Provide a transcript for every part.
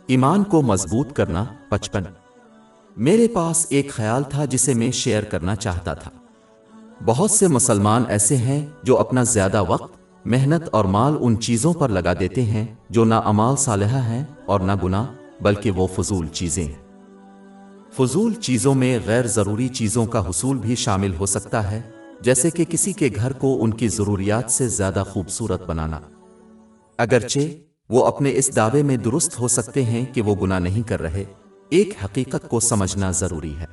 ایمان کو مضبوط کرنا 55 میرے پاس ایک خیال تھا جسے میں شیئر کرنا چاہتا تھا۔ بہت سے مسلمان ایسے ہیں جو اپنا زیادہ وقت، محنت اور مال ان چیزوں پر لگا دیتے ہیں جو نہ اعمال صالحہ ہیں اور نہ گناہ، بلکہ وہ فضول چیزیں ہیں۔ فضول چیزوں میں غیر ضروری چیزوں کا حصول بھی شامل ہو سکتا ہے، جیسے کہ کسی کے گھر کو ان کی ضروریات سے زیادہ خوبصورت بنانا، اگرچہ وہ اپنے اس دعوے میں درست ہو سکتے ہیں کہ وہ گناہ نہیں کر رہے۔ ایک حقیقت کو سمجھنا ضروری ہے،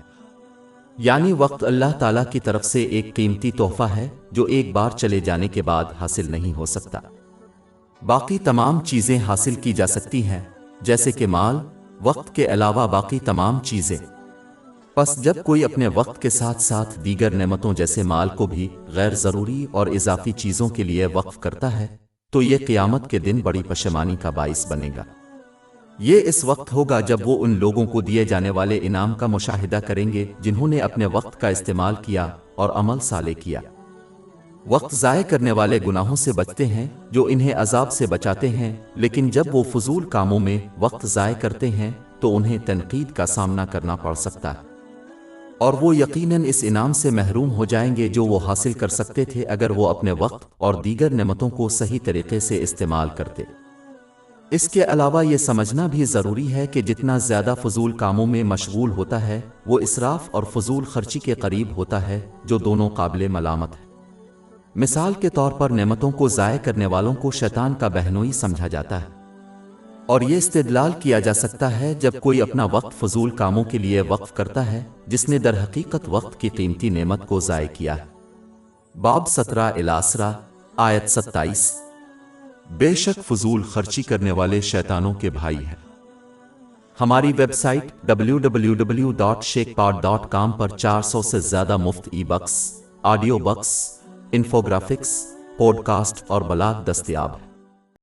یعنی وقت اللہ تعالیٰ کی طرف سے ایک قیمتی تحفہ ہے جو ایک بار چلے جانے کے بعد حاصل نہیں ہو سکتا۔ باقی تمام چیزیں حاصل کی جا سکتی ہیں، جیسے کہ مال، وقت کے علاوہ باقی تمام چیزیں۔ پس جب کوئی اپنے وقت کے ساتھ ساتھ دیگر نعمتوں جیسے مال کو بھی غیر ضروری اور اضافی چیزوں کے لیے وقف کرتا ہے تو یہ قیامت کے دن بڑی پشیمانی کا باعث بنے گا۔ یہ اس وقت ہوگا جب وہ ان لوگوں کو دیے جانے والے انعام کا مشاہدہ کریں گے جنہوں نے اپنے وقت کا استعمال کیا اور عمل صالح کیا۔ وقت ضائع کرنے والے گناہوں سے بچتے ہیں جو انہیں عذاب سے بچاتے ہیں، لیکن جب وہ فضول کاموں میں وقت ضائع کرتے ہیں تو انہیں تنقید کا سامنا کرنا پڑ سکتا ہے، اور وہ یقیناً اس انعام سے محروم ہو جائیں گے جو وہ حاصل کر سکتے تھے اگر وہ اپنے وقت اور دیگر نعمتوں کو صحیح طریقے سے استعمال کرتے۔ اس کے علاوہ یہ سمجھنا بھی ضروری ہے کہ جتنا زیادہ فضول کاموں میں مشغول ہوتا ہے وہ اسراف اور فضول خرچی کے قریب ہوتا ہے، جو دونوں قابل ملامت ہے۔ مثال کے طور پر نعمتوں کو ضائع کرنے والوں کو شیطان کا بہنوئی سمجھا جاتا ہے، اور یہ استدلال کیا جا سکتا ہے جب کوئی اپنا وقت فضول کاموں کے لیے وقف کرتا ہے جس نے در حقیقت وقت کی قیمتی نعمت کو ضائع کیا ہے۔ باب 17 آیت 27۔ بے شک فضول خرچی کرنے والے شیطانوں کے بھائی ہیں۔ ہماری ویب سائٹ www.sheikhpod.com پر 400 سے زیادہ مفت e books, audio books, infographics, podcast اور بلاگ دستیاب ہے۔